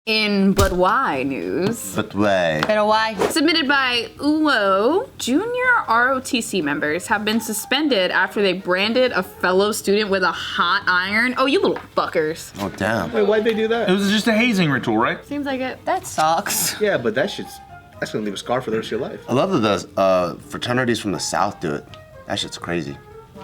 In But Why news. But why? But why? Submitted by Uwo, junior ROTC members have been suspended after they branded a fellow student with a hot iron. Oh, you little fuckers. Oh, damn. Wait, why'd they do that? It was just a hazing ritual, right? Seems like it. That sucks. Yeah, but that's gonna leave a scar for the rest of your life. A lot of the fraternities from the South do it. That shit's crazy.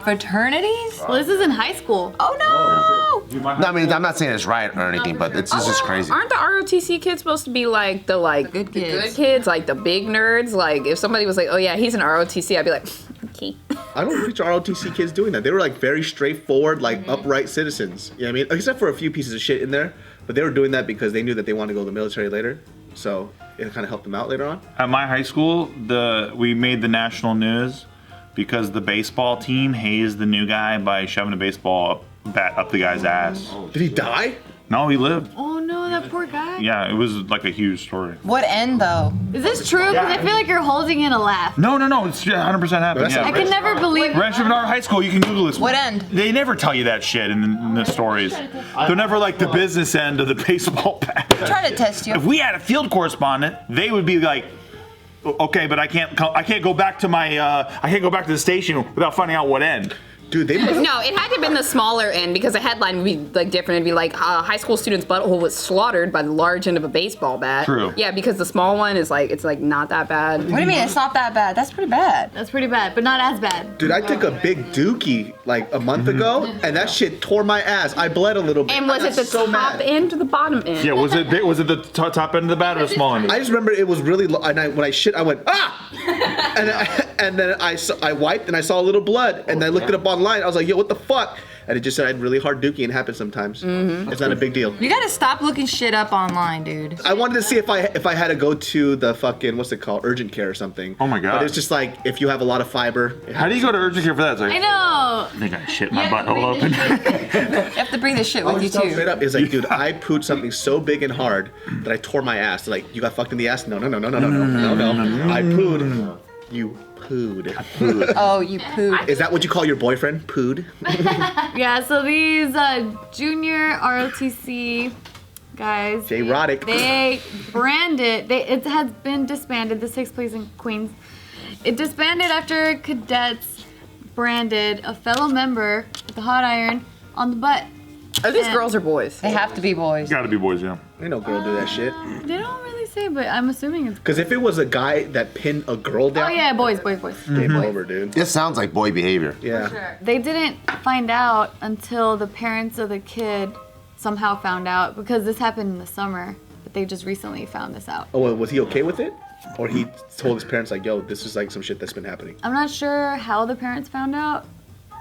Fraternities? Well, this is in high school. Oh no! No, I mean, I'm not saying it's right or anything, but it's just crazy. Aren't the ROTC kids supposed to be like the good kids. good kids, like the big nerds? Like if somebody was like, oh yeah, he's an ROTC, I'd be like, okay. I don't picture ROTC kids doing that. They were like very straightforward, like upright citizens. You know what I mean? Except for a few pieces of shit in there, but they were doing that because they knew that they wanted to go to the military later. So it kind of helped them out later on. At my high school, we made the national news because the baseball team hazed the new guy by shoving a baseball bat up the guy's ass. Did he die? No, he lived. Oh no, that poor guy. Yeah, it was like a huge story. What end though? Is this true? Because I feel like you're holding in a laugh. No, it's 100% happened. That's Yeah. I can never believe Rancho Bernardo High School, you can Google this. What end? They never tell you that shit in the stories. They're never like the business end of the baseball bat. Try to test you. If we had a field correspondent, they would be like, okay, but I can't go back to the station without finding out what end. Dude, they must. No, it had to have been the smaller end because the headline would be like different. It'd be like high school student's butthole was slaughtered by the large end of a baseball bat. True. Yeah, because the small one is like it's like not that bad. What do you mean? It's not that bad. That's pretty bad. That's pretty bad, but not as bad. Dude, I took a big dookie like a month ago, and that shit tore my ass. I bled a little bit. And was I it got the top mad. end or the bottom end? Yeah, was it big? Was it the top end of the bat or the small end? I just remember it was really low, and when I shit, I went ah, and then I wiped and I saw a little blood, and I looked it up online. I was like, yo, what the fuck? And it just said I had really hard dookie, and it happens sometimes. It's not a big deal. You gotta stop looking shit up online, dude. I wanted to see if I had to go to the fucking what's it called, urgent care or something. Oh my God. But it's just like if you have a lot of fiber. How do you go to urgent care for that? It's like, I know. I think I shit my butthole open. You have to bring this shit with you Straight too. up, it's like, dude, I pooed something so big and hard that I tore my ass. They're like, you got fucked in the ass? No. I pooed. You pooed. Oh, you pooed. Is that what you call your boyfriend? Pooed? Yeah, so these junior ROTC guys, JROTC. they branded, it has been disbanded. This takes place in Queens. It disbanded after cadets branded a fellow member with a hot iron on the butt. Are these girls or boys? They have to be boys. Gotta be boys, yeah. Ain't no girl do that shit. They don't really say, but I'm assuming it's. Because if it was a guy that pinned a girl down, Oh yeah, boys. game over, dude. This sounds like boy behavior. Yeah. They didn't find out until the parents of the kid somehow found out because this happened in the summer, but they just recently found this out. Oh, well, was he okay with it? Or he told his parents like, yo, this is like some shit that's been happening? I'm not sure how the parents found out,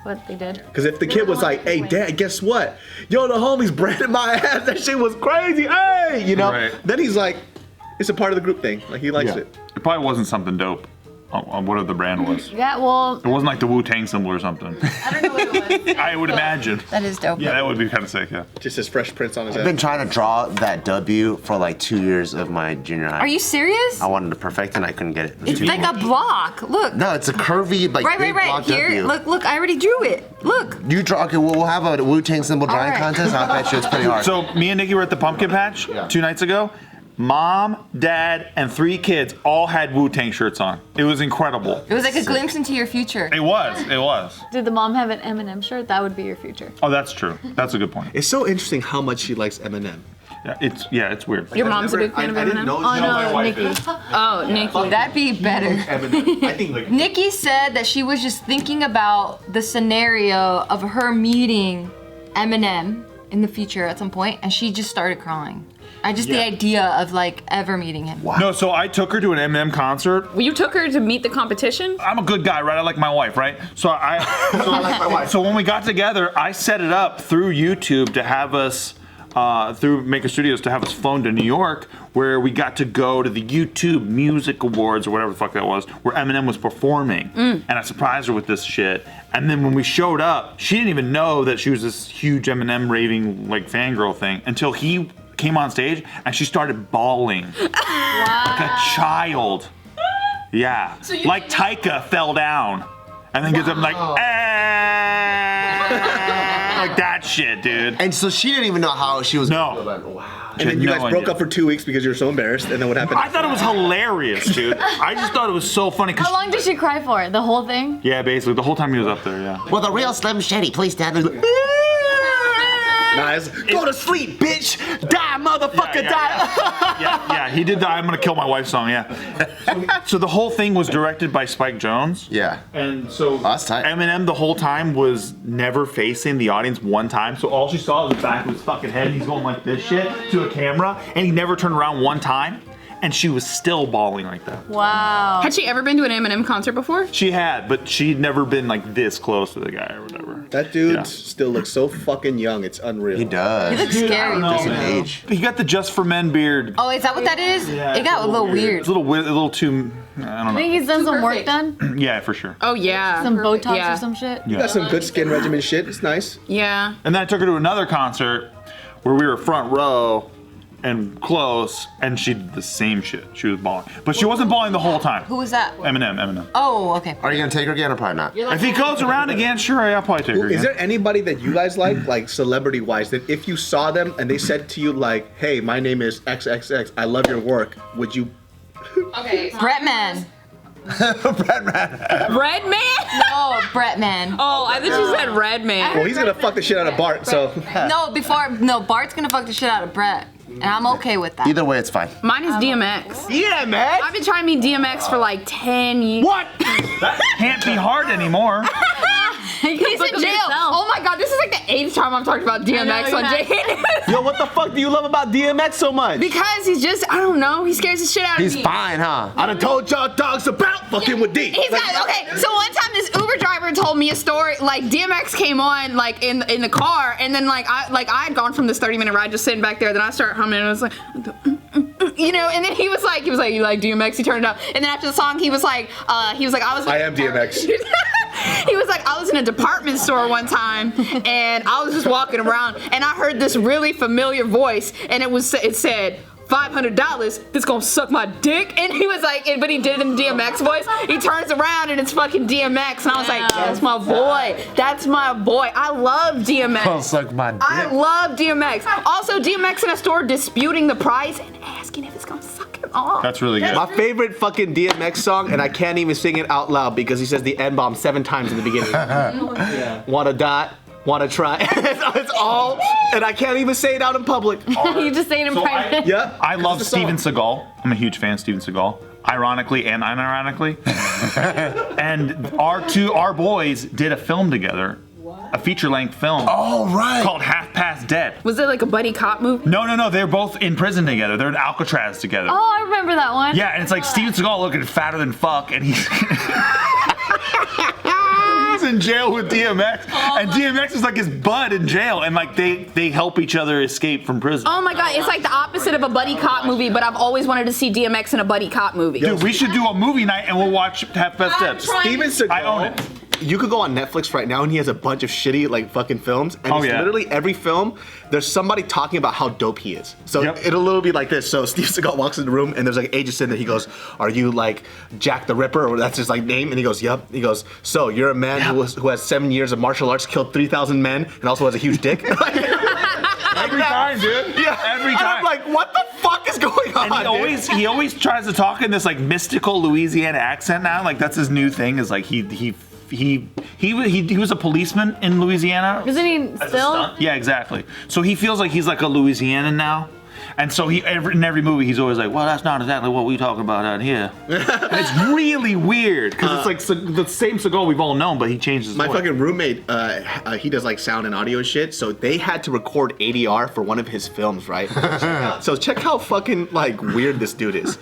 but they did. Because if the kid was like, hey, dad, guess what? Yo, the homies branded my ass. That shit was crazy. Hey, you know? Right. Then he's like, it's a part of the group thing. Like, he likes it. It probably wasn't something dope on whatever the brand was. Yeah, well, It wasn't like the Wu-Tang symbol or something. I don't know what it was. I would imagine. That is dope. Yeah, that would be kind of sick, yeah. Just his Fresh Prince on his I've been head. trying to draw that W for like 2 years of my junior high. Are you serious? I wanted to perfect it and I couldn't get it. It was It's too like long. a block. Look. No, it's a curvy, like big Right. block Here, W. look. I already drew it. Look. You draw, okay, we'll have a Wu-Tang symbol drawing All right. contest. I bet you it's pretty hard. So me and Nikki were at the pumpkin patch 2 nights ago. Mom, dad, and 3 kids all had Wu-Tang shirts on. It was incredible. It was like a glimpse into your future. It was. Did the mom have an Eminem shirt? That would be your future. Oh, that's true. That's a good point. It's so interesting how much she likes Eminem. Yeah, it's weird. Your mom's a big fan of I didn't Eminem? know Oh she- no, Nikki. Oh, Nikki. That'd be better. Eminem. I think like Nikki said that she was just thinking about the scenario of her meeting Eminem in the future at some point, and she just started crying. The idea of like ever meeting him. No, so I took her to an Eminem concert. Well, you took her to meet the competition? I'm a good guy, right? I like my wife, right? So I like my wife. So when we got together, I set it up through YouTube to have us, through Maker Studios, to have us flown to New York, where we got to go to the YouTube Music Awards or whatever the fuck that was, where Eminem was performing. And I surprised her with this shit. And then when we showed up, she didn't even know that she was this huge Eminem raving like fangirl thing until he came on stage and she started bawling like a child. Yeah, like Taika fell down and then gets up like, Like that shit, dude. And so she didn't even know how she was. No. Wow. And then you guys No broke idea. up for 2 weeks because you were so embarrassed. And then what happened? I thought it was hilarious, dude. I just thought it was so funny. How long did she cry for? The whole thing? Yeah, basically the whole time he was up there. Yeah. Well, the real Slim Shady, please stand. Nice. Go to sleep, bitch. Die, motherfucker, die. Yeah. He did the "I'm gonna kill my wife" song. Yeah. So the whole thing was directed by Spike Jonze. Yeah. And so that's tight. Eminem the whole time was never facing the audience one time. So all she saw was the back of his fucking head. And he's going like this shit to a camera, and he never turned around one time. And she was still bawling like that. Wow. Had she ever been to an Eminem concert before? She had, but she'd never been like this close to the guy or whatever. That dude Yeah. still looks so fucking young. It's unreal. He does. He looks scary. Doesn't too. age. He got the Just for Men beard. Oh, is that what that is? Yeah, It got a little weird. It's a little too. I don't I know. think he's done some work perfect. done. Yeah, for sure. Oh yeah. Some Botox Yeah. or some shit. Yeah. Got some good skin regimen shit. It's nice. Yeah. And then I took her to another concert where we were front row and close, and she did the same shit. She was bawling, but she wasn't bawling the whole time. Who was that? Eminem. Oh, okay. Are you gonna take her again or probably not? If he goes around again, sure, I'll probably take her. Is again. there anybody that you guys like celebrity-wise, that if you saw them and they said to you like, "Hey, my name is XXX. I love your work," would you? Okay. Bretman. Red Man? No, Bretman. Oh, I thought you said Red Man. Well, he's gonna fuck the shit out of Bart. So No, Bart's gonna fuck the shit out of Brett. And I'm okay with that. Either way, it's fine. Mine is DMX. yeah, man. I've been trying to meet DMX for like 10 years. What? That can't be hard anymore. He's in book him jail. yourself. Oh my god, this is like the 8th time I'm talking about DMX on JROTC. Yo, what the fuck do you love about DMX so much? Because he's just, I don't know, he scares the shit out of He's me. fine, huh? I done told y'all dogs about fucking with D. He's got, okay, so one time this Uber driver told me a story, like DMX came on like in the car, and then I had gone from this 30-minute ride just sitting back there, then I started humming and I was like, you know, and then he was like, you like DMX, he turned it up, and then after the song he was like, I am DMX. He was like, I was in a department store one time and I was just walking around and I heard this really familiar voice and it said, $500, this gonna suck my dick. And he was like, but he did it in DMX voice. He turns around and it's fucking DMX. And I was like, that's my boy. That's my boy. I love DMX. Don't suck my dick. I love DMX. Also, DMX in a store disputing the price and asking if it's gonna suck him off. That's really good. My favorite fucking DMX song, and I can't even sing it out loud because he says the N-bomb 7 times in the beginning. Wanna dot, wanna try. It's all, and I can't even say it out in public. You just say it in private. Yeah. I love It's the song. Steven Seagal. I'm a huge fan of Steven Seagal. Ironically and unironically. And our boys did a film together. A feature-length film Oh, right. called Half Past Dead. Was it like a buddy cop movie? No, they're both in prison together. They're in Alcatraz together. Oh, I remember that one. Yeah, and it's like Steven Seagal looking fatter than fuck, and he's in jail with DMX, and DMX is like his bud in jail, and like they help each other escape from prison. Oh my god, it's like the opposite of a buddy cop movie, but I've always wanted to see DMX in a buddy cop movie. Dude, we should do a movie night and we'll watch Half Past Dead. Steven Seagal. I own it. You could go on Netflix right now and he has a bunch of shitty like fucking films, and Oh, it's yeah. literally every film there's somebody talking about how dope he is. So Yep. it'll literally be like this. So Steve Seagal walks in the room and there's like an agent sitting there. He goes, "Are you like Jack the Ripper?" Or that's his like name. And he goes, "Yep." He goes, "So you're a man who has 7 years of martial arts, killed 3,000 men, and also has a huge dick." Every time, dude. Yeah, Every And time. I'm like, what the fuck is going on? And he always tries to talk in this like mystical Louisiana accent now. Like that's his new thing. Is like he was a policeman in Louisiana. Isn't he still? Yeah, exactly. So he feels like he's like a Louisianan now. And so in every movie he's always like, well, that's not exactly what we talking about out here. And it's really weird because it's like the same Seagal we've all known, but he changes his My voice. fucking roommate, he does like sound and audio shit, so they had to record ADR for one of his films, right? So check how fucking like weird this dude is.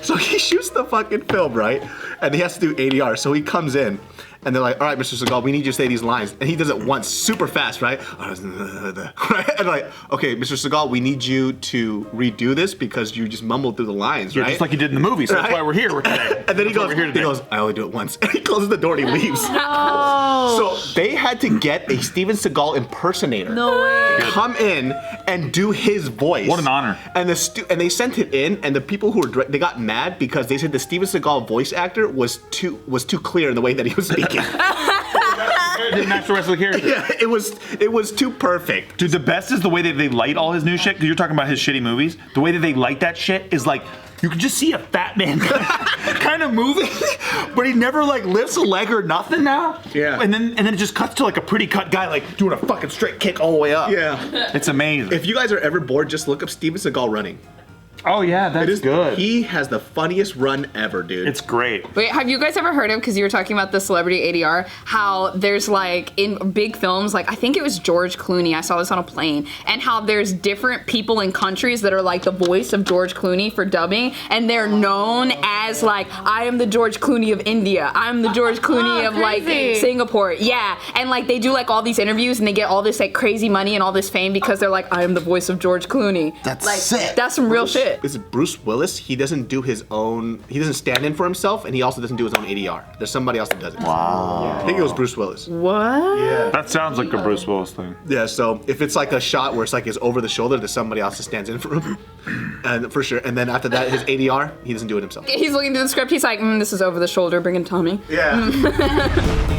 So he shoots the fucking film, right? And he has to do ADR, so he comes in. And they're like, all right, Mr. Seagal, we need you to say these lines. And he does it once, super fast, right? Right? And like, okay, Mr. Seagal, we need you to redo this because you just mumbled through the lines, Yeah, right? just like you did in the movie. So that's Right? why we're here today. And then he That's why goes, we're here today. I only do it once. And he closes the door and he leaves. So they had to get a Steven Seagal impersonator. No way. Come in and do his voice. What an honor. And they sent it in, and the people who were they got mad because they said the Steven Seagal voice actor was too clear in the way that he was speaking. It didn't match the rest of the character. Yeah, it was too perfect. Dude, the best is the way that they light all his new shit. Because you're talking about his shitty movies. The way that they light that shit is like you can just see a fat man kind of moving, but he never like lifts a leg or nothing now. Yeah. And then it just cuts to like a pretty cut guy like doing a fucking straight kick all the way up. Yeah. It's amazing. If you guys are ever bored, just look up Steven Seagal running. Oh yeah, that's good. He has the funniest run ever, dude. It's great. Wait, have you guys ever heard of, because you were talking about the celebrity ADR, how there's like in big films, like I think it was George Clooney, I saw this on a plane, and how there's different people in countries that are like the voice of George Clooney for dubbing, and they're known as like, I am the George Clooney of India, I'm the George Clooney of like Singapore. Yeah, and like they do like all these interviews and they get all this like crazy money and all this fame because they're like, I am the voice of George Clooney. That's like, sick. That's some real shit. This is Bruce Willis. He doesn't do his own. He doesn't stand in for himself, and he also doesn't do his own ADR. There's somebody else that does it. Wow. I think it was Bruce Willis. What? Yeah. That sounds like a Bruce Willis thing. Yeah. So if it's like a shot where it's like his over the shoulder, there's somebody else that stands in for him, and for sure. And then after that, his ADR, he doesn't do it himself. He's looking through the script, he's like, this is over the shoulder, bring in Tommy. Yeah.